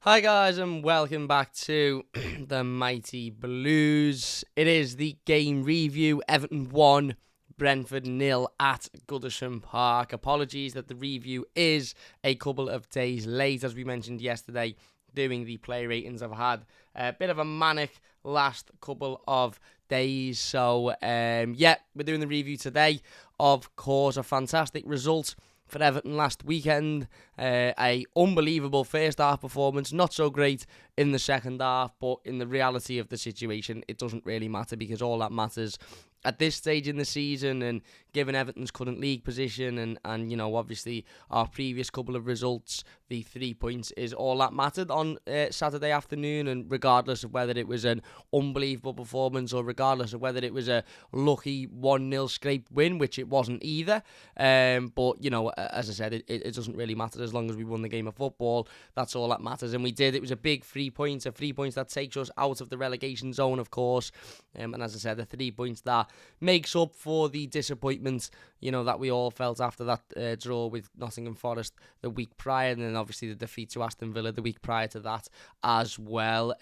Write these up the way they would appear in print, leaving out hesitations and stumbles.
Hi guys and welcome back to the Mighty Blues. It is the game review. Everton 1, Brentford 0 at Goodison Park. Apologies that the review is a couple of days late. As we mentioned yesterday, doing the play ratings, I've had a bit of a manic last couple of days. So we're doing the review today. Of course, a fantastic result for Everton last weekend. A unbelievable first half performance, not so great in the second half, but in the reality of the situation, it doesn't really matter, because all that matters at this stage in the season, and given Everton's current league position and obviously our previous couple of results, the 3 points is all that mattered on Saturday afternoon. And regardless of whether it was an unbelievable performance or regardless of whether it was a lucky 1-0 scraped win, which it wasn't either, but as I said, it doesn't really matter as long as we won the game of football. That's all that matters, and we did. It was a big 3 points, a 3 points that takes us out of the relegation zone, of course, and as I said, the 3 points that makes up for the disappointment, that we all felt after that draw with Nottingham Forest the week prior, and then obviously the defeat to Aston Villa the week prior to that as well.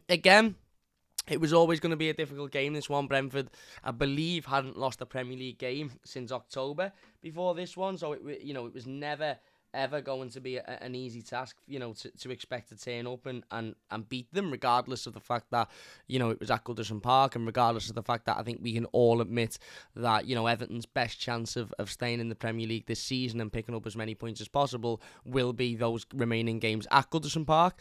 Again, it was always going to be a difficult game, this one. Brentford, I believe, hadn't lost a Premier League game since October before this one, so it was never ever going to be an easy task, to expect to turn up and beat them, regardless of the fact that, it was at Goodison Park, and regardless of the fact that I think we can all admit that, Everton's best chance of staying in the Premier League this season and picking up as many points as possible will be those remaining games at Goodison Park.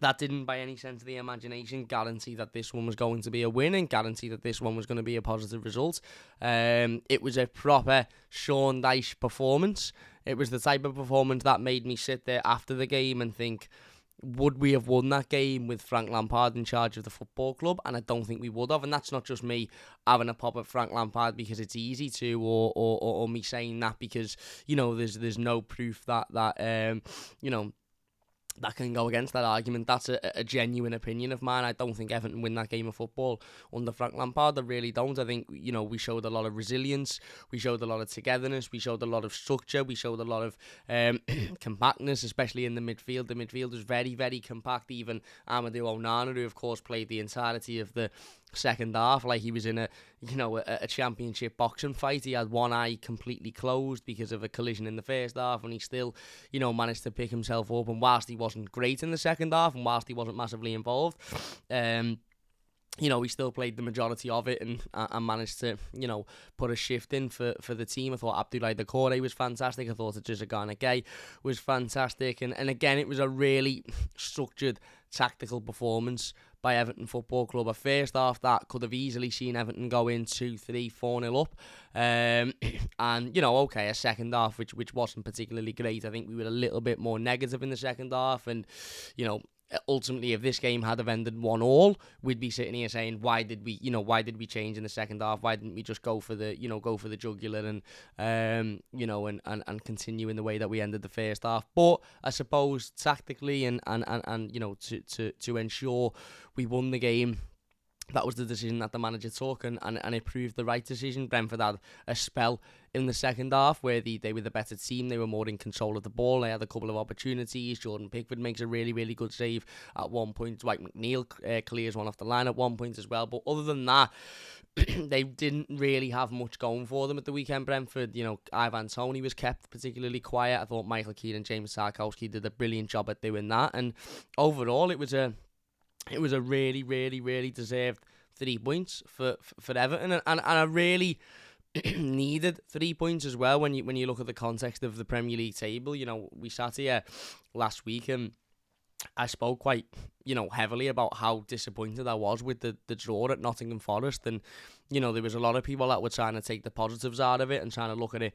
That didn't, by any sense of the imagination, guarantee that this one was going to be a win and guarantee that this one was going to be a positive result. It was a proper Sean Dyche performance. It was the type of performance that made me sit there after the game and think, would we have won that game with Frank Lampard in charge of the football club? And I don't think we would have. And that's not just me having a pop at Frank Lampard because it's easy to, or me saying that because, there's no proof that that can go against that argument. That's a genuine opinion of mine. I don't think Everton win that game of football under Frank Lampard. I really don't. I think, we showed a lot of resilience. We showed a lot of togetherness. We showed a lot of structure. We showed a lot of compactness, especially in the midfield. The midfield was very, very compact. Even Amadou Onana, who of course played the entirety of the second half like he was in a championship boxing fight. He had one eye completely closed because of a collision in the first half, and he still managed to pick himself up. And whilst he wasn't great in the second half, and whilst he wasn't massively involved, he still played the majority of it and managed to, put a shift in for the team. I thought Abdoulaye Doucouré was fantastic. I thought Idrissa Gana Gueye was fantastic. And again, it was a really structured, tactical performance by Everton Football Club. A first half that could have easily seen Everton go in 2-3, 4-0 up. And, a second half which wasn't particularly great. I think we were a little bit more negative in the second half. And, ultimately, if this game had have ended 1-1, we'd be sitting here saying, why did we change in the second half? Why didn't we just go for the jugular and continue in the way that we ended the first half? But I suppose tactically and to ensure we won the game, that was the decision that the manager took, and it proved the right decision. Brentford had a spell in the second half where they were the better team. They were more in control of the ball. They had a couple of opportunities. Jordan Pickford makes a really, really good save at one point. Dwight McNeil clears one off the line at one point as well. But other than that, they didn't really have much going for them at the weekend, Brentford. Ivan Toney was kept particularly quiet. I thought Michael Keane and James Tarkowski did a brilliant job at doing that. And overall, it was a really, really, really deserved 3 points for Everton, and I really needed 3 points as well when you look at the context of the Premier League table. We sat here last week and I spoke quite, heavily about how disappointed I was with the draw at Nottingham Forest, and there was a lot of people that were trying to take the positives out of it and trying to look at it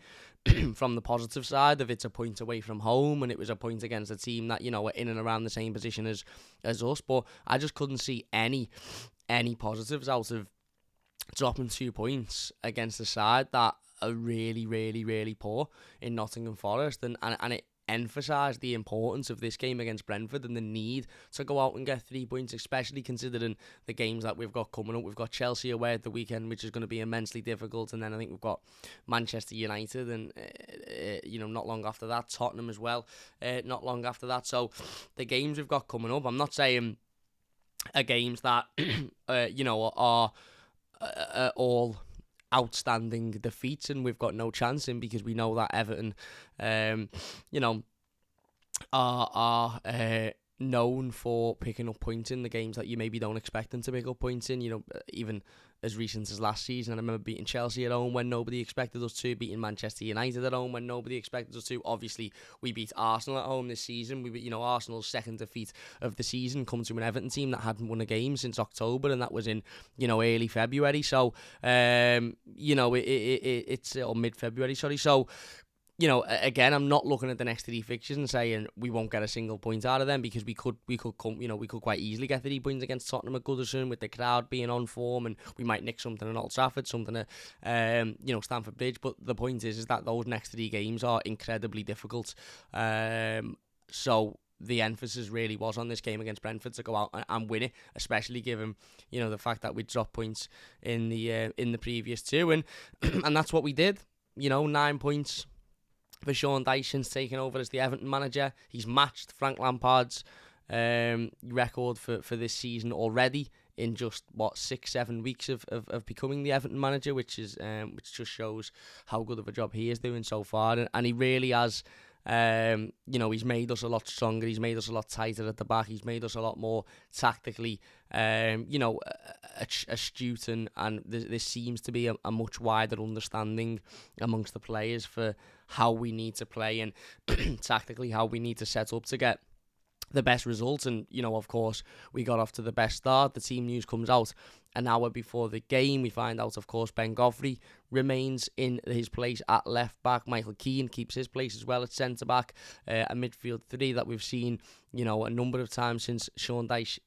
from the positive side of it's a point away from home and it was a point against a team that were in and around the same position as us. But I just couldn't see any positives out of dropping 2 points against a side that are really, really, really poor in Nottingham Forest, and emphasise the importance of this game against Brentford and the need to go out and get 3 points, especially considering the games that we've got coming up. We've got Chelsea away at the weekend, which is going to be immensely difficult, and then I think we've got Manchester United, and not long after that, Tottenham as well, not long after that. So the games we've got coming up, I'm not saying are games that are all outstanding defeats and we've got no chance in, because we know that Everton are known for picking up points in the games that you maybe don't expect them to pick up points in, even as recent as last season. And I remember beating Chelsea at home when nobody expected us to, beating Manchester United at home when nobody expected us to. Obviously, we beat Arsenal at home this season. We beat, Arsenal's second defeat of the season come to an Everton team that hadn't won a game since October, and that was in, early February. So, it's or mid-February, sorry. So, again, I'm not looking at the next 3 fixtures and saying we won't get a single point out of them, because we could quite easily get 3 points against Tottenham at Goodison with the crowd being on form, and we might nick something at Old Trafford, something at Stamford Bridge. But the point is that those next 3 games are incredibly difficult. So the emphasis really was on this game against Brentford to go out and win it, especially given the fact that we dropped points in the previous 2, and and that's what we did. 9 points for Sean Dyche since taking over as the Everton manager. He's matched Frank Lampard's record for this season already in just 6-7 weeks of becoming the Everton manager, which just shows how good of a job he is doing so far. And he really has. He's made us a lot stronger. He's made us a lot tighter at the back. He's made us a lot more tactically, astute, and there seems to be a much wider understanding amongst the players for how we need to play and tactically how we need to set up to get the best results. And of course, we got off to the best start. The team news comes out an hour before the game. We find out, of course, Ben Godfrey remains in his place at left back. Michael Keane keeps his place as well at centre back. A midfield 3 that we've seen a number of times since Sean Dyche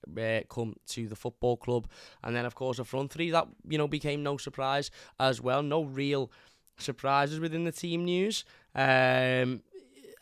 come to the football club. And then, of course, a front 3 that became no surprise as well. No real surprises within the team news.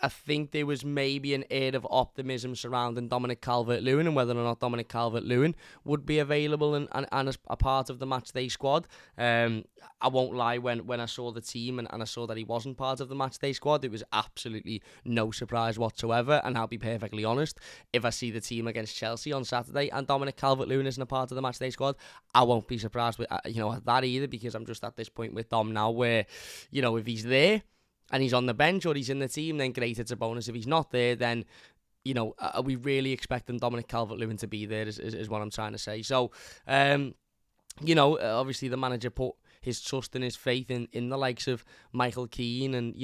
I think there was maybe an air of optimism surrounding Dominic Calvert-Lewin and whether or not Dominic Calvert-Lewin would be available and as a part of the matchday squad. I won't lie, when I saw the team and I saw that he wasn't part of the matchday squad, it was absolutely no surprise whatsoever. And I'll be perfectly honest, if I see the team against Chelsea on Saturday and Dominic Calvert-Lewin isn't a part of the matchday squad, I won't be surprised with that either, because I'm just at this point with Dom now where, if he's there and he's on the bench or he's in the team, then great, it's a bonus. If he's not there, then, are we really expecting Dominic Calvert-Lewin to be there is what I'm trying to say. So, obviously the manager put his trust and his faith in the likes of Michael Keane and,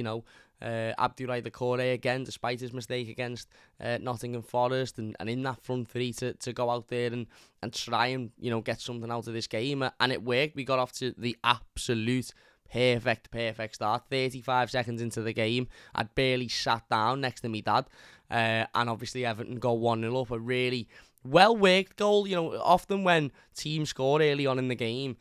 Abdoulaye Doucouré again, despite his mistake against Nottingham Forest, and in that front 3 to go out there and try and, get something out of this game. And it worked. We got off to the absolute perfect start. 35 seconds into the game, I'd barely sat down next to me dad, and obviously Everton go 1-0 up. A really well worked goal. Often when teams score early on in the game,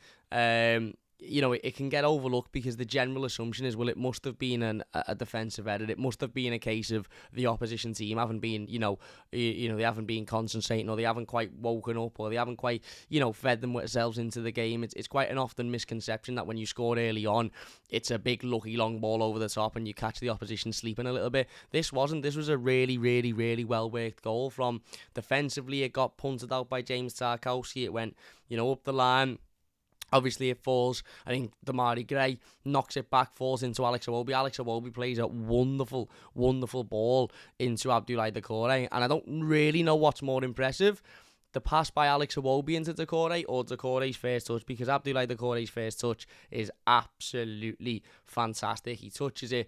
it can get overlooked because the general assumption is, well, it must have been a defensive error. It must have been a case of the opposition team haven't been, they haven't been concentrating, or they haven't quite woken up, or they haven't quite, fed themselves into the game. It's quite an often misconception that when you score early on, it's a big lucky long ball over the top and you catch the opposition sleeping a little bit. This wasn't. This was a really, really, really well worked goal from defensively. It got punted out by James Tarkowski. It went, up the line. Obviously, it falls. I think Damari Gray knocks it back, falls into Alex Iwobi. Alex Iwobi plays a wonderful, wonderful ball into Abdoulaye Doucouré. And I don't really know what's more impressive, the pass by Alex Iwobi into Doucouré or Doucouré's first touch, because Abdoulaye Doucouré's first touch is absolutely fantastic. He touches it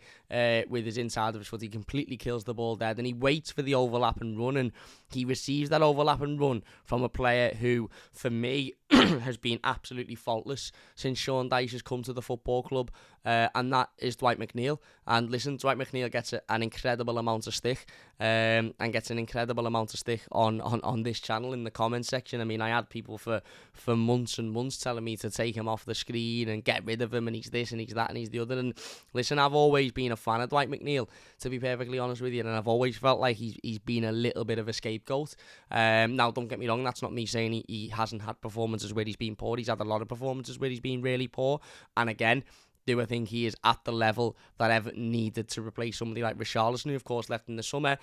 with his inside of his foot. He completely kills the ball dead, and he waits for the overlap and run, and he receives that overlap and run from a player who, for me, has been absolutely faultless since Sean Dyche has come to the football club, and that is Dwight McNeil. And listen, Dwight McNeil gets an incredible amount of stick, and gets an incredible amount of stick on this channel in the comments section. I mean, I had people for months and months telling me to take him off the screen and get rid of him, and he's this and he's that and he's the other. And listen, I've always been a fan of Dwight McNeil, to be perfectly honest with you, and I've always felt like he's been a little bit of a scapegoat. Now, don't get me wrong, that's not me saying he hasn't had performances where he's been poor. He's had a lot of performances where he's been really poor. And again, do I think he is at the level that Everton needed to replace somebody like Richarlison, who of course left in the summer?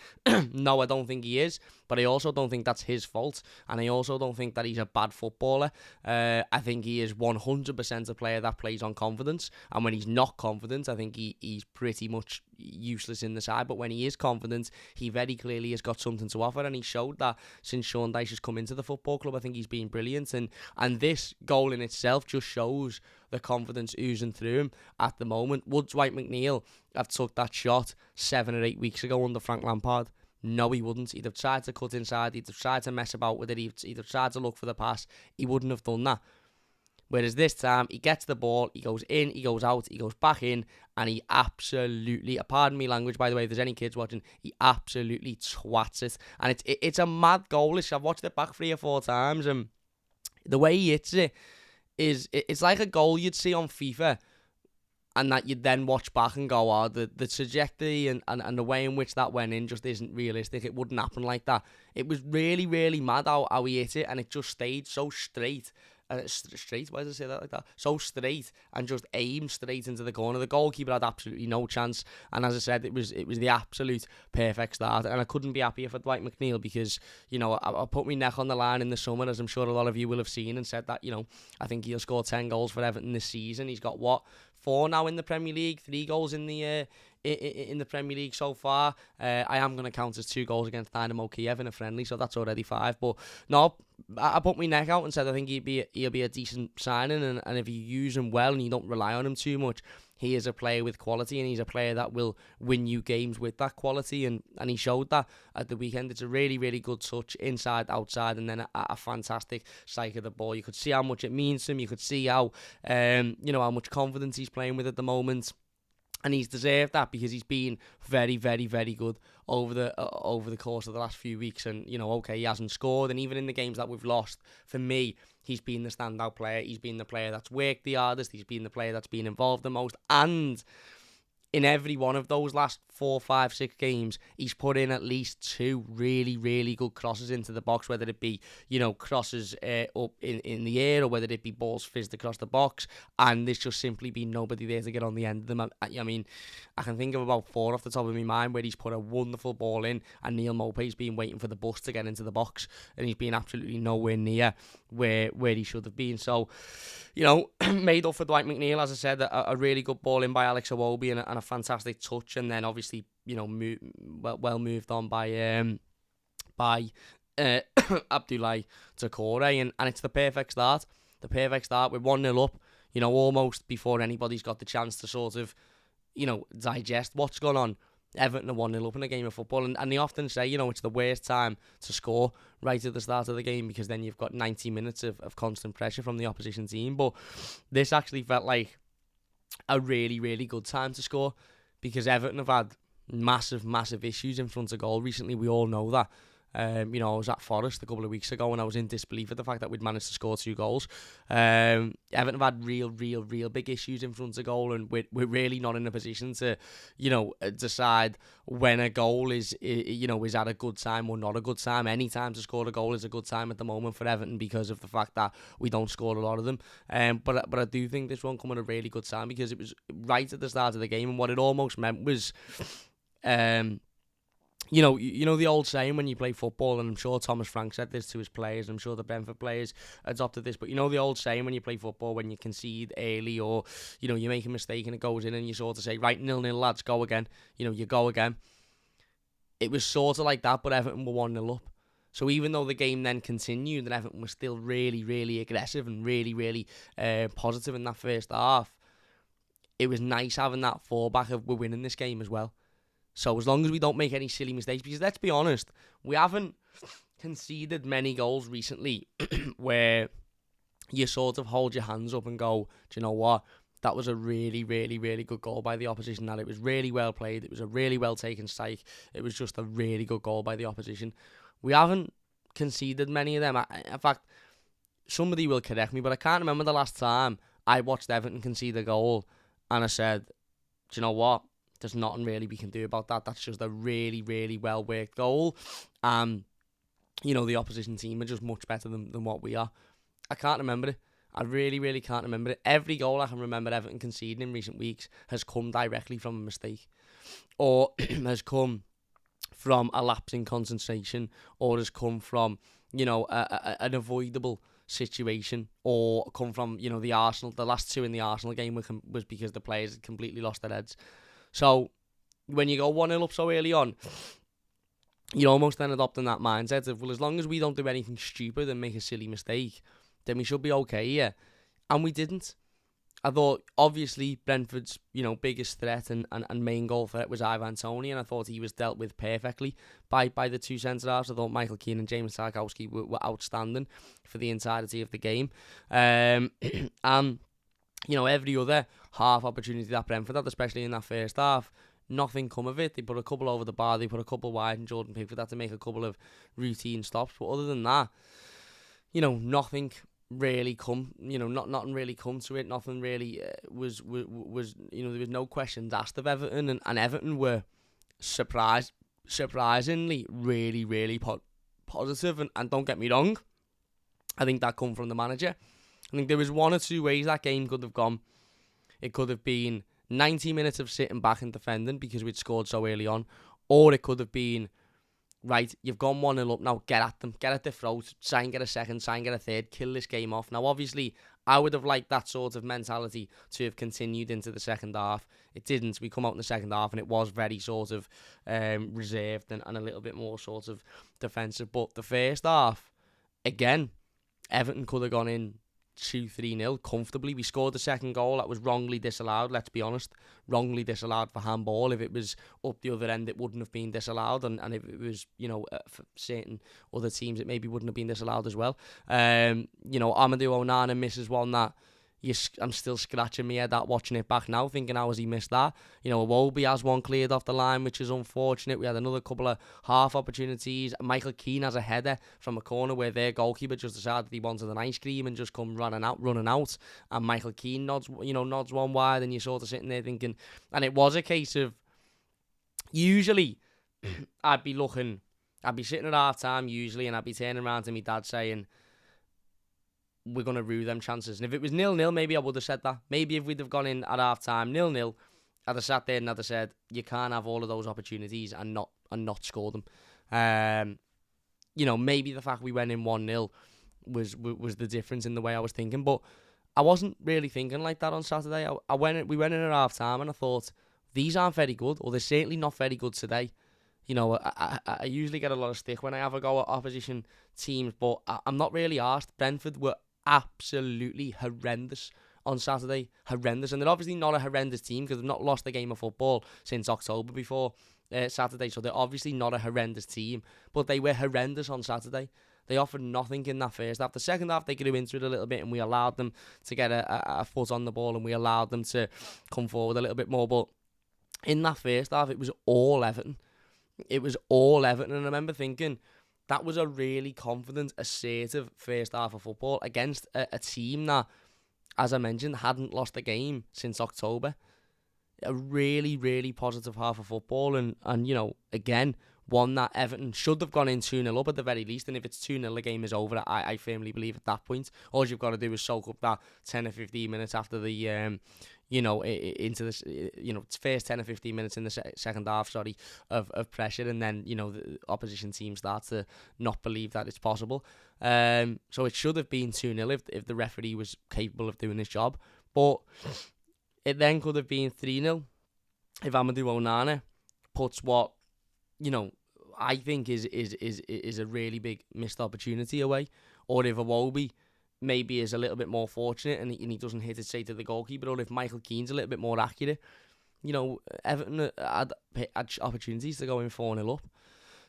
No, I don't think he is, but I also don't think that's his fault, and I also don't think that he's a bad footballer. I think he is 100% a player that plays on confidence, and when he's not confident, I think he's pretty much useless in the side. But when he is confident, he very clearly has got something to offer, and he showed that since Sean Dyche has come into the football club. I think he's been brilliant, and this goal in itself just shows the confidence oozing through him at the moment. Would Dwight McNeil have took that shot 7 or 8 weeks ago under Frank Lampard? No, he wouldn't. He'd have tried to cut inside, he'd have tried to mess about with it, he'd have tried to look for the pass. He wouldn't have done that. Whereas this time, he gets the ball, he goes in, he goes out, he goes back in, and he absolutely, pardon me language by the way, if there's any kids watching, he absolutely twats it. And it's a mad goal. I've watched it back 3 or 4 times, and the way he hits it, it's like a goal you'd see on FIFA, and that you'd then watch back and go, oh, the trajectory and the way in which that went in just isn't realistic. It wouldn't happen like that. It was really, really mad how he hit it, and it just stayed so straight. Straight, why does I say that like that? So straight, and just aimed straight into the corner. The goalkeeper had absolutely no chance, and as I said, it was the absolute perfect start, and I couldn't be happier for Dwight McNeil, because, you know, I put my neck on the line in the summer, as I'm sure a lot of you will have seen, and said that, you know, I think he'll score 10 goals for Everton this season. He's got 4 now in the Premier League, 3 goals in the Premier League so far. I am going to count as 2 goals against Dynamo Kiev in a friendly, so that's already 5. But no, I put my neck out and said I think he'll be a decent signing, and if you use him well and you don't rely on him too much, he is a player with quality, and he's a player that will win you games with that quality, and he showed that at the weekend. It's a really, really good touch, inside, outside, and then a fantastic sight of the ball. You could see how much it means to him. You could see how, how much confidence he's playing with at the moment. And he's deserved that, because he's been very, very, very good over the course of the last few weeks. And, you know, okay, he hasn't scored. And even in the games that we've lost, for me, he's been the standout player. He's been the player that's worked the hardest. He's been the player that's been involved the most. And in every one of those last 4, 5, 6 games, he's put in at least 2 really, really good crosses into the box, whether it be, you know, crosses up in the air, or whether it be balls fizzed across the box, and there's just simply been nobody there to get on the end of them. I mean, I can think of about 4 off the top of my mind where he's put a wonderful ball in, and Neil Maupay's been waiting for the bus to get into the box, and he's been absolutely nowhere near where he should have been. So, you know, made up for Dwight McNeil, as I said, a really good ball in by Alex Iwobi, and a fantastic touch, and then obviously, you know, well moved on by Abdoulaye Doucouré, and it's the perfect start. We're 1-0 up, you know, almost before anybody's got the chance to sort of, you know, digest what's gone on. Everton are 1-0 up in a game of football, and they often say, you know, it's the worst time to score right at the start of the game, because then you've got 90 minutes of constant pressure from the opposition team. But this actually felt like a really, really good time to score, because Everton have had massive issues in front of goal recently. We all know that. You know, I was at Forest a couple of weeks ago, and I was in disbelief at the fact that we'd managed to score 2 goals. Everton have had real big issues in front of goal, and we're really not in a position to, you know, decide when a goal is at a good time or not a good time. Any time to score a goal is a good time at the moment for Everton, because of the fact that we don't score a lot of them. But I do think this one come at a really good time, because it was right at the start of the game, and what it almost meant was, you know the old saying when you play football, and I'm sure Thomas Frank said this to his players, I'm sure the Brentford players adopted this, but you know the old saying when you play football, when you concede early, or, you know, you make a mistake and it goes in, and you sort of say, right, 0-0 lads, go again. You know, you go again. It was sort of like that, but Everton were 1-0 up. So even though the game then continued, and Everton was still really aggressive and really positive in that first half, it was nice having that fallback of we're winning this game as well. So as long as we don't make any silly mistakes, because let's be honest, we haven't conceded many goals recently where you sort of hold your hands up and go, do you know what? That was a really, really, really good goal by the opposition. That it was really well played. It was a really well taken strike. It was just a really good goal by the opposition. We haven't conceded many of them. In fact, somebody will correct me, but I can't remember the last time I watched Everton concede a goal and I said, do you know what? There's nothing really we can do about that. That's just a really, really well worked goal. The opposition team are just much better than what we are. I can't remember it. I really, really can't remember it. Every goal I can remember Everton conceding in recent weeks has come directly from a mistake, or has come from a lapse in concentration, or has come from, an avoidable situation, or come from, the last two in the Arsenal game was because the players had completely lost their heads. So when you go 1-0 up so early on, you're almost then adopting that mindset of, well, as long as we don't do anything stupid and make a silly mistake, then we should be okay, yeah. And we didn't. I thought, obviously, Brentford's, biggest threat and main goal threat was Ivan Toney, and I thought he was dealt with perfectly by the two centre-halves. I thought Michael Keane and James Tarkowski were outstanding for the entirety of the game. And, every other half opportunity that Brentford had, especially in that first half, nothing come of it. They put a couple over the bar, they put a couple wide, and Jordan Pickford had to make a couple of routine stops. But other than that, nothing really nothing really come to it. Nothing really was there was no questions asked of Everton, and Everton were surprisingly really, really positive. And don't get me wrong, I think that come from the manager. I think there was one or two ways that game could have gone. It could have been 90 minutes of sitting back and defending because we'd scored so early on, or it could have been, right, you've gone 1-0 up now, get at them, get at their throat, try and get a second, try and get a third, kill this game off. Now, obviously, I would have liked that sort of mentality to have continued into the second half. It didn't. We come out in the second half and it was very sort of reserved and a little bit more sort of defensive. But the first half, again, Everton could have gone in 2-3-0 comfortably. We scored the second goal that was wrongly disallowed, let's be honest. Wrongly disallowed for handball. If it was up the other end, it wouldn't have been disallowed, and if it was, for certain other teams, it maybe wouldn't have been disallowed as well. Amadou Onana misses one that I'm still scratching my head at watching it back now, thinking how has he missed that. Iwobi has one cleared off the line, which is unfortunate. We had another couple of half opportunities. Michael Keane has a header from a corner where their goalkeeper just decided he wanted an ice cream and just come running out. And Michael Keane nods one wide, and you're sort of sitting there thinking, and it was a case of, usually I'd be sitting at half time usually, and I'd be turning around to my dad saying, we're going to rue them chances. And if it was 0-0, maybe I would have said that. Maybe if we'd have gone in at half time 0-0, I'd have sat there and I'd have said, you can't have all of those opportunities and not score them. Maybe the fact we went in 1-0 was the difference in the way I was thinking. But I wasn't really thinking like that on Saturday. We went in at half time and I thought, these aren't very good, or they're certainly not very good today. I usually get a lot of stick when I have a go at opposition teams, but I'm not really arsed. Brentford were absolutely horrendous on Saturday. Horrendous. And they're obviously not a horrendous team because they've not lost a game of football since October before Saturday, so they're obviously not a horrendous team, but they were horrendous on Saturday. They offered nothing in that first half. The second half, they grew into it a little bit, and we allowed them to get a foot on the ball, and we allowed them to come forward a little bit more. But in that first half, it was all Everton. It was all Everton, and I remember thinking, that was a really confident, assertive first half of football against a team that, as I mentioned, hadn't lost a game since October. A really, really positive half of football, and again, one that Everton should have gone in 2-0 up at the very least, and if it's 2-0, the game is over. I firmly believe at that point. All you've got to do is soak up that 10 or 15 minutes after the, into the, first 10 or 15 minutes in the second half, of pressure, and then, the opposition team starts to not believe that it's possible. So it should have been 2-0 if the referee was capable of doing his job, but it then could have been 3-0 if Amadou Onana puts what, I think is a really big missed opportunity away, or if Iwobi maybe is a little bit more fortunate and he doesn't hit it straight to the goalkeeper, or if Michael Keane's a little bit more accurate. Everton had opportunities to go in 4-0 up.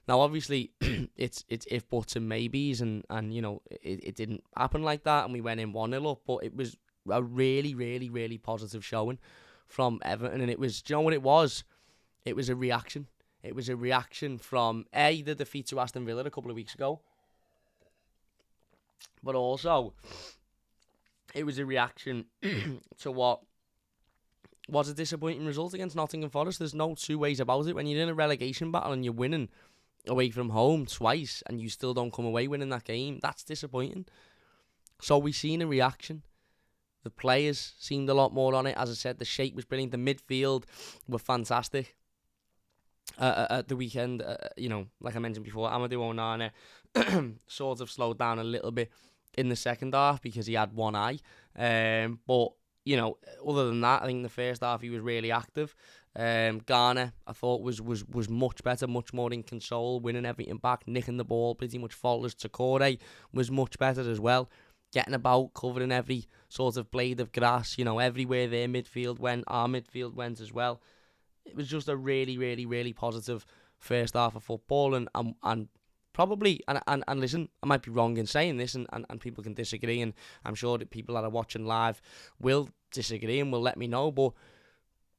Now, obviously, it's if buts and maybes, and it didn't happen like that, and we went in 1-0 up, but it was a really, really, really positive showing from Everton, and it was, do you know what it was? It was a reaction. It was a reaction from, the defeat to Aston Villa a couple of weeks ago, but also, it was a reaction to what was a disappointing result against Nottingham Forest. There's no two ways about it. When you're in a relegation battle and you're winning away from home twice and you still don't come away winning that game, that's disappointing. So we've seen a reaction. The players seemed a lot more on it. As I said, the shape was brilliant. The midfield were fantastic at the weekend. Like I mentioned before, Amadou Onana sort of slowed down a little bit in the second half because he had one eye. But other than that, I think in the first half he was really active. Garner, I thought, was much better, much more in control, winning everything back, nicking the ball pretty much faultless. Takore was much better as well, getting about, covering every sort of blade of grass, everywhere their midfield went, our midfield went as well. It was just a really, really, really positive first half of football, and probably, and listen, I might be wrong in saying this, and people can disagree, and I'm sure that people that are watching live will disagree and will let me know, but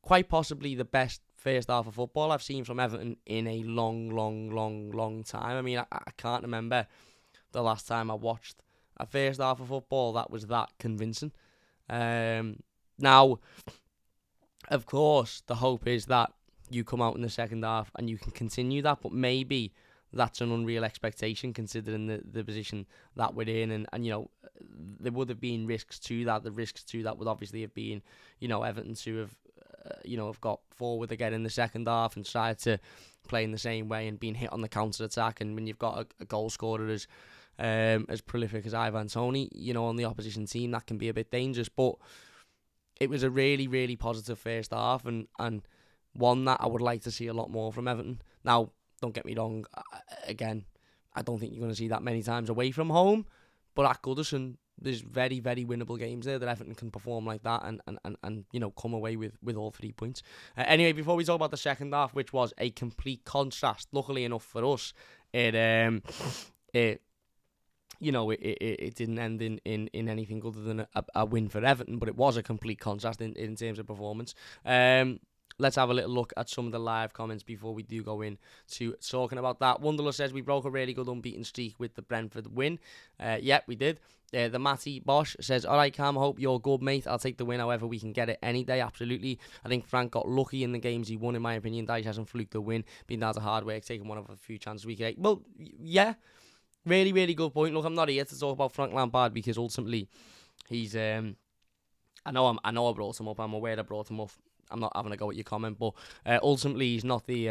quite possibly the best first half of football I've seen from Everton in a long, long, long, long time. I mean, I can't remember the last time I watched a first half of football that was that convincing. Now, of course, the hope is that you come out in the second half and you can continue that, but maybe that's an unreal expectation considering the position that we're in, and there would have been risks to that. The risks to that would obviously have been, Everton to have have got forward again in the second half and tried to play in the same way and being hit on the counter attack. And when you've got a goal scorer as prolific as Ivan Toney, on the opposition team, that can be a bit dangerous. But it was a really, really positive first half, and one that I would like to see a lot more from Everton. Now, don't get me wrong, again, I don't think you're going to see that many times away from home, but at Goodison, there's very, very winnable games there that Everton can perform like that and come away with all 3 points. Anyway, before we talk about the second half, which was a complete contrast, luckily enough for us, it didn't end in anything other than a win for Everton, but it was a complete contrast in terms of performance. Let's have a little look at some of the live comments before we do go in to talking about that. Wonderlust says, we broke a really good unbeaten streak with the Brentford win. Yeah, we did. The Matty Bosch says, all right, Cam, hope you're good, mate. I'll take the win however we can get it any day. Absolutely. I think Frank got lucky in the games he won, in my opinion. Dyche hasn't fluked the win. Been down to hard work, taking one of a few chances we create. Well, yeah. Really, really good point. Look, I'm not here to talk about Frank Lampard because ultimately he's... I know I brought him up. I'm aware I brought him up. I'm not having a go at your comment, but ultimately he's not the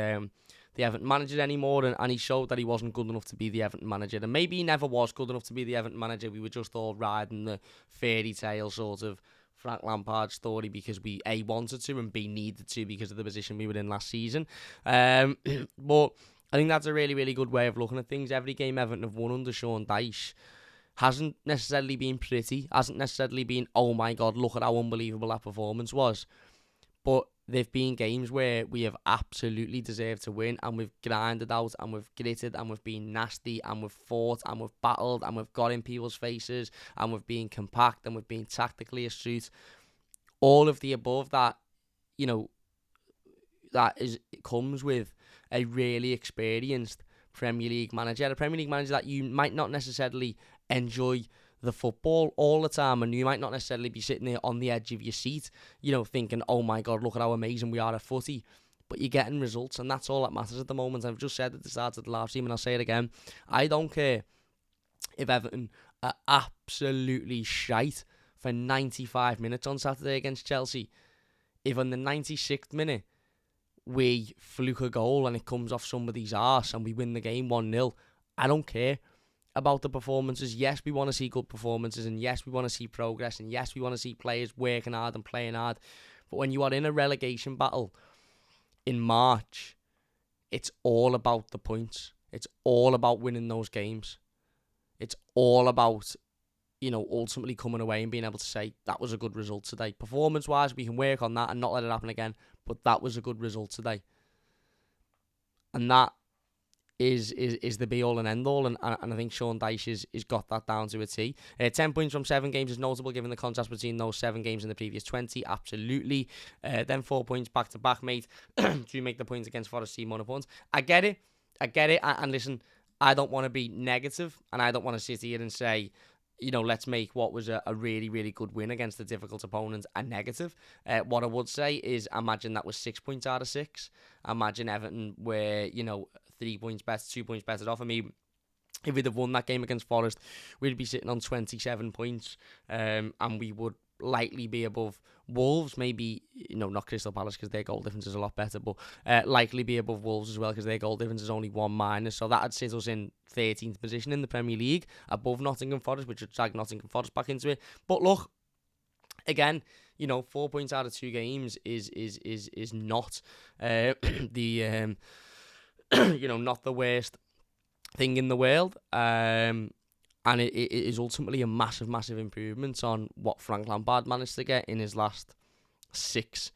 Everton manager anymore, and he showed that he wasn't good enough to be the Everton manager, and maybe he never was good enough to be the Everton manager. We were just all riding the fairy tale sort of Frank Lampard story because we A, wanted to, and B, needed to because of the position we were in last season. But I think that's a really, really good way of looking at things. Every game Everton have won under Sean Dyche hasn't necessarily been pretty, hasn't necessarily been, oh my God, look at how unbelievable that performance was. But they've been games where we have absolutely deserved to win, and we've grinded out, and we've gritted, and we've been nasty, and we've fought, and we've battled, and we've got in people's faces, and we've been compact, and we've been tactically astute. All of the above that, it comes with a really experienced Premier League manager, a Premier League manager that you might not necessarily enjoy the football all the time, and you might not necessarily be sitting there on the edge of your seat, thinking, oh my God, look at how amazing we are at footy, but you're getting results, and that's all that matters at the moment. I've just said at the start of the live stream, and I'll say it again, I don't care if Everton are absolutely shite for 95 minutes on Saturday against Chelsea. If on the 96th minute we fluke a goal and it comes off somebody's arse and we win the game 1-0, I don't care about the performances. Yes, we want to see good performances, and yes, we want to see progress, and yes, we want to see players working hard and playing hard. But when you are in a relegation battle in March, it's all about the points. It's all about winning those games. It's all about, ultimately coming away and being able to say, that was a good result today. Performance-wise, we can work on that and not let it happen again, but that was a good result today. And that is the be all and end all, and I think Sean Dyche is got that down to a T. 10 points from 7 games is notable given the contrast between those 7 games and the previous 20. Absolutely. Then 4 points back to back, mate. To make the points against Forest seem more important. I get it. And listen, I don't want to be negative, and I don't want to sit here and say, let's make what was a really, really good win against a difficult opponent a negative. What I would say is, imagine that was 6 points out of 6. Imagine Everton were, 3 points better, 2 points better off. I mean, if we'd have won that game against Forest, we'd be sitting on 27 points, and we would likely be above Wolves, maybe, not Crystal Palace because their goal difference is a lot better, but likely be above Wolves as well because their goal difference is only 1 minus, so that'd sit us in 13th position in the Premier League, above Nottingham Forest, which would drag Nottingham Forest back into it. But look, again, 4 points out of 2 games is not the not the worst thing in the world. And it is ultimately a massive, massive improvement on what Frank Lampard managed to get in his last 6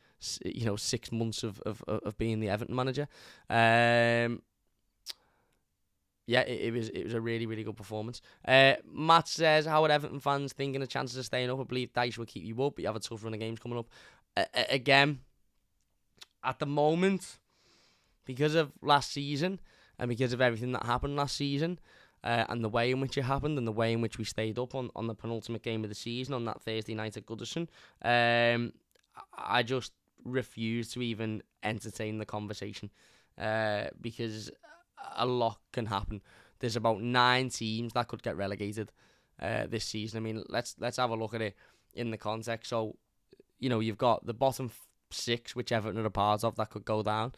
months of being the Everton manager. It was a really, really good performance. Matt says, how are Everton fans thinking of chances of staying up? I believe Dyche will keep you up, but you have a tough run of games coming up. Again, at the moment, because of last season and because of everything that happened last season, and the way in which it happened and the way in which we stayed up on the penultimate game of the season on that Thursday night at Goodison, I just refuse to even entertain the conversation, because a lot can happen. There's about 9 teams that could get relegated this season. I mean, let's have a look at it in the context. So, you've got the bottom 6, which Everton are a part of, that could go down.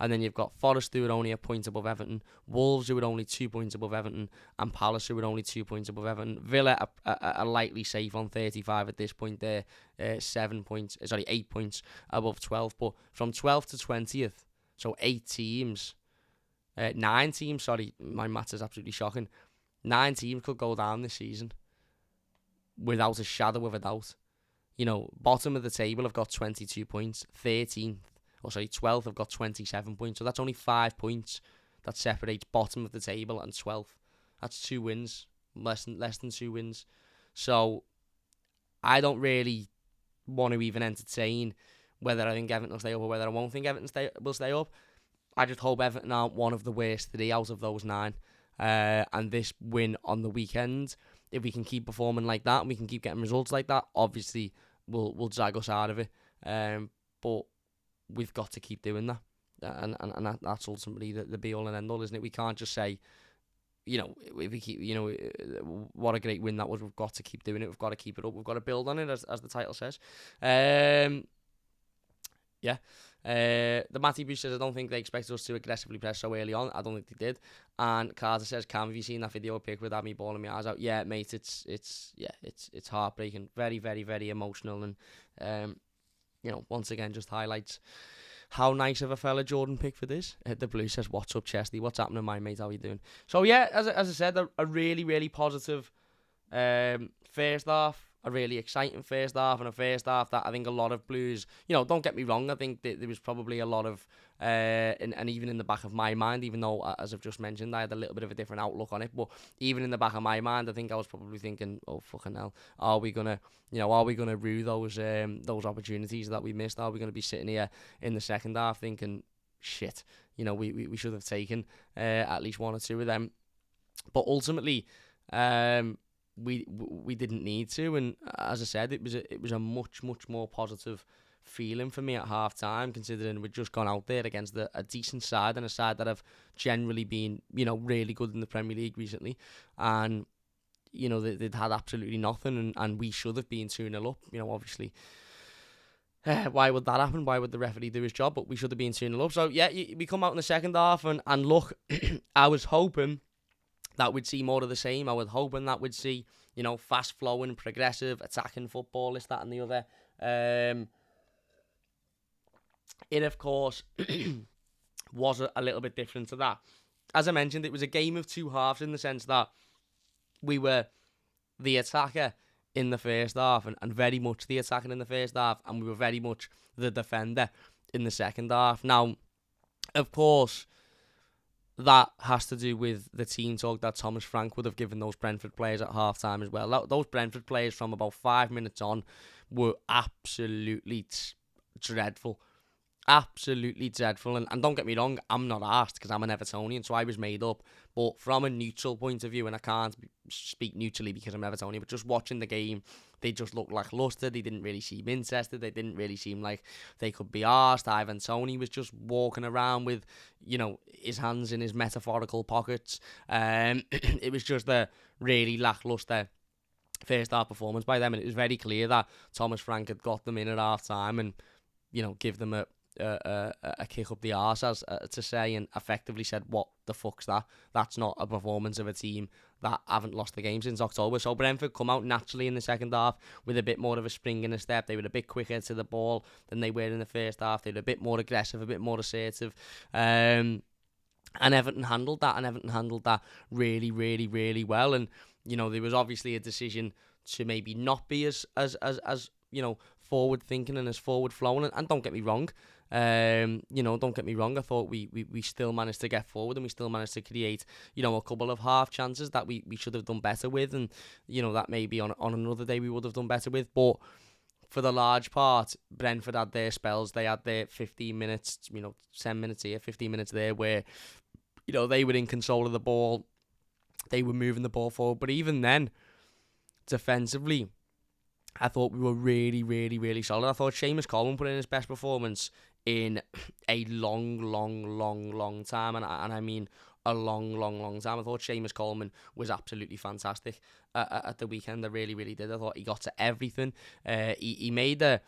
And then you've got Forest, who are only a point above Everton, Wolves, who are only 2 points above Everton, and Palace, who are only 2 points above Everton. Villa are lightly safe on 35 at this point. They're 8 points above 12. But from 12th to 20th, so 9 teams, sorry, my maths is absolutely shocking. 9 teams could go down this season without a shadow of a doubt. Bottom of the table have got 22 points. 12th have got 27 points. So that's only 5 points that separates bottom of the table and 12th. That's 2 wins, less than 2 wins. So I don't really want to even entertain whether I think Everton will stay up or whether I won't think Everton will stay up. I just hope Everton aren't one of the worst 3 out of those 9. And this win on the weekend, if we can keep performing like that and we can keep getting results like that, obviously we'll drag us out of it. But we've got to keep doing that, and that's ultimately the be all and end all, isn't it? We can't just say, if we keep, what a great win that was. We've got to keep doing it. We've got to keep it up. We've got to build on it, as the title says. TheMightyBlues says, I don't think they expected us to aggressively press so early on. I don't think they did. And Carter says, Cam, have you seen that video pic with me bawling my eyes out? Yeah, mate, it's heartbreaking. Very, very, very emotional. And once again, just highlights how nice of a fella Jordan Pickford is. The Blue says, what's up, Chesty? What's happening, my mate? How you doing? So, yeah, as I said, a really, really positive first half. A really exciting first half, and a first half that I think a lot of Blues, don't get me wrong, I think that there was probably a lot of, and even in the back of my mind, even though, as I've just mentioned, I had a little bit of a different outlook on it, but even in the back of my mind, I think I was probably thinking, oh, fucking hell, are we gonna rue those opportunities that we missed? Are we gonna be sitting here in the second half thinking, shit, we should have taken at least 1 or 2 of them? But ultimately, we didn't need to, and as I said, it was a much more positive feeling for me at half time, considering we'd just gone out there against a decent side, and a side that have generally been really good in the Premier League recently, and they'd had absolutely nothing, and we should have been 2-0 up. Obviously, why would that happen? Why would the referee do his job? But we should have been 2-0 up. So yeah, we come out in the second half, and look, I was hoping that we'd see more of the same. I was hoping that we'd see, fast-flowing, progressive, attacking football, this, that, and the other. It, of course, was a little bit different to that. As I mentioned, it was a game of 2 halves in the sense that we were the attacker in the first half, and very much the attacker in the first half, and we were very much the defender in the second half. Now, of course, that has to do with the team talk that Thomas Frank would have given those Brentford players at half-time as well. Those Brentford players from about 5 minutes on were absolutely dreadful. Absolutely dreadful. And don't get me wrong, I'm not arsed because I'm an Evertonian, so I was made up. But from a neutral point of view, and I can't speak neutrally because I'm Evertonian, but just watching the game, they just looked lacklustre. They didn't really seem interested. They didn't really seem like they could be arsed. Ivan Toney was just walking around with, his hands in his metaphorical pockets. It was just a really lacklustre first half performance by them, and it was very clear that Thomas Frank had got them in at half time and give them a kick up the arse, as to say, and effectively said, what the fuck's that? That's not a performance of a team that haven't lost the game since October. So Brentford come out naturally in the second half with a bit more of a spring in the step. They were a bit quicker to the ball than they were in the first half. They were a bit more aggressive, a bit more assertive. And Everton handled that really, really, really well. And there was obviously a decision to maybe not be as forward thinking and as forward flowing. And don't get me wrong, don't get me wrong. I thought we still managed to get forward and we still managed to create a couple of half chances that we should have done better with, and that maybe on another day we would have done better with. But for the large part, Brentford had their spells. They had their 15 minutes, 10 minutes here, 15 minutes there, where they were in control of the ball. They were moving the ball forward. But even then, defensively, I thought we were really, really, really solid. I thought Seamus Coleman put in his best performance in a long time. And I mean a long time. I thought Seamus Coleman was absolutely fantastic at the weekend. I really, really did. I thought he got to everything. He made a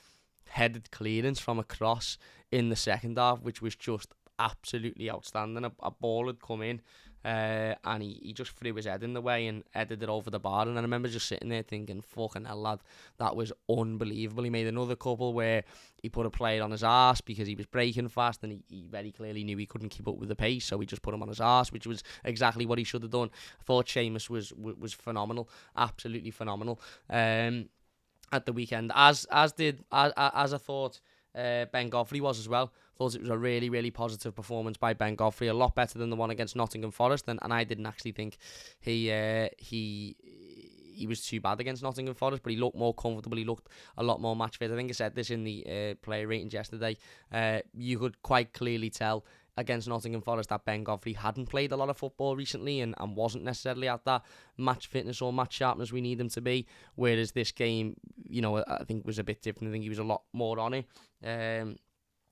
headed clearance from a cross in the second half, which was just absolutely outstanding. A ball had come in, and he just threw his head in the way and headed it over the bar. And I remember just sitting there thinking, fucking hell, lad, that was unbelievable. He made another couple where he put a player on his arse because he was breaking fast, and he very clearly knew he couldn't keep up with the pace, so he just put him on his arse, which was exactly what he should have done. I thought Seamus was phenomenal, absolutely phenomenal at the weekend, as I thought Ben Godfrey was as well. Thought it was a really, really positive performance by Ben Godfrey, a lot better than the one against Nottingham Forest, and I didn't actually think he was too bad against Nottingham Forest, but he looked more comfortable, he looked a lot more match fit. I think I said this in the player ratings yesterday. You could quite clearly tell against Nottingham Forest that Ben Godfrey hadn't played a lot of football recently and wasn't necessarily at that match fitness or match sharpness we need him to be, whereas this game, I think was a bit different. I think he was a lot more on it.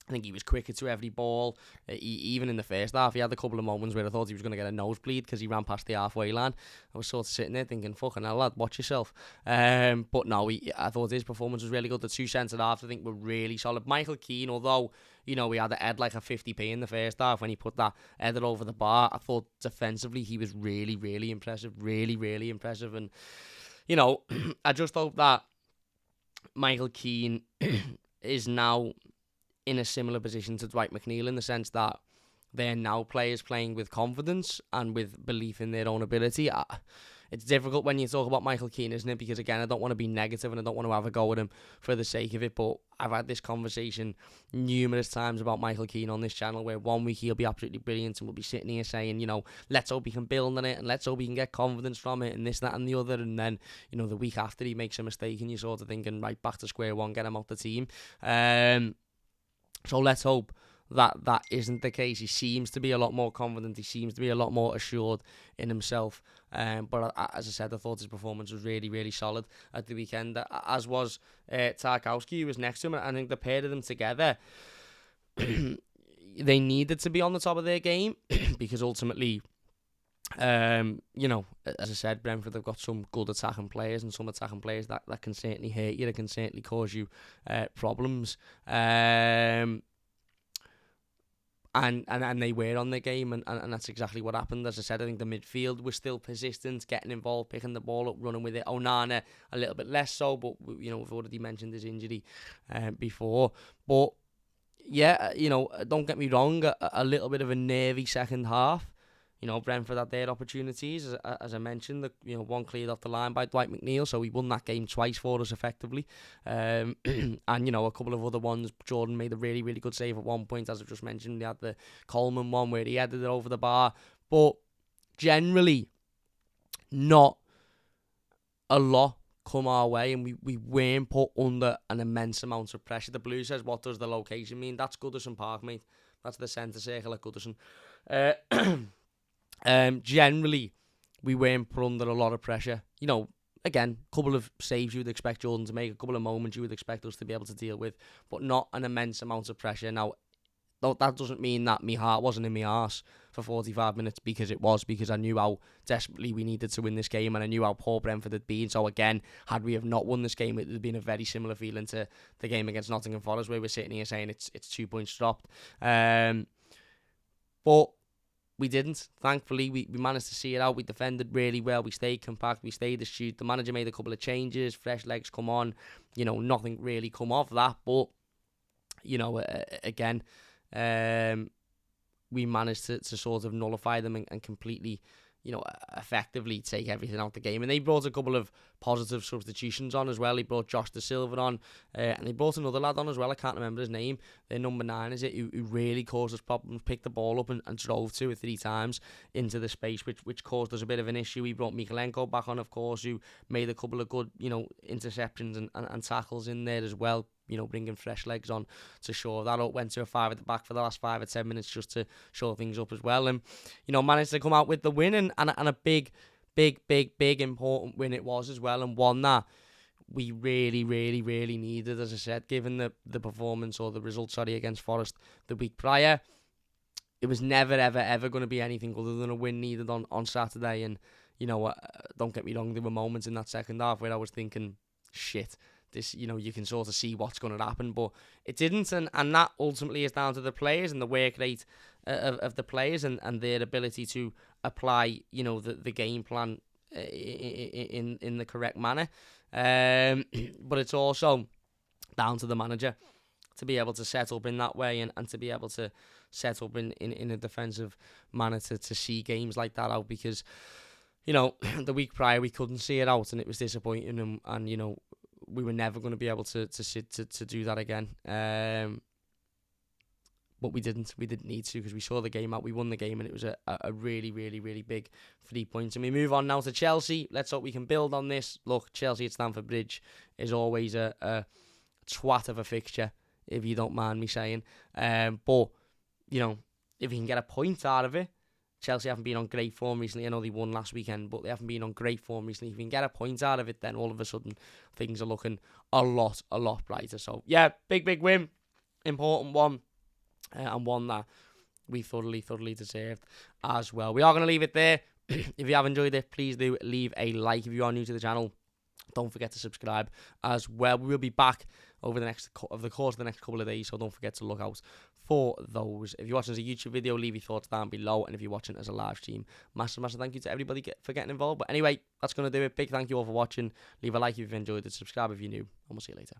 I think he was quicker to every ball. Even in the first half, he had a couple of moments where I thought he was going to get a nosebleed because he ran past the halfway line. I was sort of sitting there thinking, fucking hell, lad, watch yourself. But no, I thought his performance was really good. The two centre-halves, I think, were really solid. Michael Keane, although, he had a head like a 50p in the first half when he put that header over the bar, I thought defensively he was really, really impressive. Really, really impressive. And, I just hope that Michael Keane is now in a similar position to Dwight McNeil, in the sense that they're now players playing with confidence and with belief in their own ability. It's difficult when you talk about Michael Keane, isn't it? Because again, I don't want to be negative and I don't want to have a go at him for the sake of it, but I've had this conversation numerous times about Michael Keane on this channel, where 1 week he'll be absolutely brilliant and we'll be sitting here saying, let's hope he can build on it and let's hope he can get confidence from it and this, that and the other, and then, the week after he makes a mistake and you're sort of thinking, right, back to square one, get him out the team. So let's hope that isn't the case. He seems to be a lot more confident. He seems to be a lot more assured in himself. But as I said, I thought his performance was really, really solid at the weekend, as was Tarkowski, who was next to him. I think the pair of them together, they needed to be on the top of their game because ultimately, as I said, Brentford have got some good attacking players and some attacking players that can certainly hurt you, that can certainly cause you problems. And they were on the game, and that's exactly what happened. As I said, I think the midfield was still persistent, getting involved, picking the ball up, running with it. Onana a little bit less so, but we've already mentioned his injury before. But yeah, don't get me wrong, a little bit of a nervy second half. Brentford had their opportunities, as I mentioned. One cleared off the line by Dwight McNeil, so he won that game twice for us effectively. And, a couple of other ones. Jordan made a really, really good save at one point, as I've just mentioned. He had the Coleman one where he headed it over the bar. But generally, not a lot come our way, and we weren't put under an immense amount of pressure. The Blues says, what does the location mean? That's Goodison Park, mate. That's the centre circle at Goodison. Generally, we weren't put under a lot of pressure. Again, a couple of saves you would expect Jordan to make, a couple of moments you would expect us to be able to deal with, but not an immense amount of pressure. Now, that doesn't mean that my heart wasn't in my arse for 45 minutes, because I knew how desperately we needed to win this game, and I knew how poor Brentford had been. So again, had we have not won this game, it would have been a very similar feeling to the game against Nottingham Forest, where we're sitting here saying it's 2 points dropped. But we didn't. Thankfully, we managed to see it out. We defended really well. We stayed compact. We stayed astute. The manager made a couple of changes. Fresh legs come on. Nothing really come off that. But, again, we managed to sort of nullify them and completely, effectively take everything out the game. And they brought a couple of positive substitutions on as well. He brought Josh De Silva on, and they brought another lad on as well. I can't remember his name. Their number 9, is it, who really caused us problems, picked the ball up and drove 2 or 3 times into the space, which caused us a bit of an issue. He brought Mikalenko back on, of course, who made a couple of good, interceptions and tackles in there as well. Bringing fresh legs on to shore that up. Went to a 5 at the back for the last 5 or 10 minutes just to shore things up as well. And, managed to come out with the win, and a big important win it was as well, and one that we really, really, really needed, as I said, given the performance, or the result, against Forest the week prior. It was never, ever, ever going to be anything other than a win needed on Saturday. And, don't get me wrong, there were moments in that second half where I was thinking, shit, this, you can sort of see what's going to happen, but it didn't, and that ultimately is down to the players and the work rate of the players and their ability to apply, the game plan in the correct manner. But it's also down to the manager to be able to set up in that way, and to be able to set up in a defensive manner to see games like that out, because, the week prior we couldn't see it out, and it was disappointing, and we were never going to be able to do that again. But we didn't need to, because we saw the game out. We won the game, and it was a really, really, really big 3 points. And we move on now to Chelsea. Let's hope we can build on this. Look, Chelsea at Stamford Bridge is always a twat of a fixture, if you don't mind me saying. But, if you can get a point out of it, Chelsea haven't been on great form recently. I know they won last weekend, but they haven't been on great form recently. If you can get a point out of it, then all of a sudden things are looking a lot brighter. So, yeah, big win. Important one. And one that we thoroughly deserved as well. We are going to leave it there. If you have enjoyed it, please do leave a like. If you are new to the channel, don't forget to subscribe as well. We will be back over the course of the next couple of days, so don't forget to look out for those. If you're watching as a YouTube video, leave your thoughts down below, and if you're watching as a live stream, massive thank you to everybody for getting involved. But anyway, that's going to do it. Big thank you all for watching. Leave a like if you've enjoyed it, subscribe if you're new, and we'll see you later.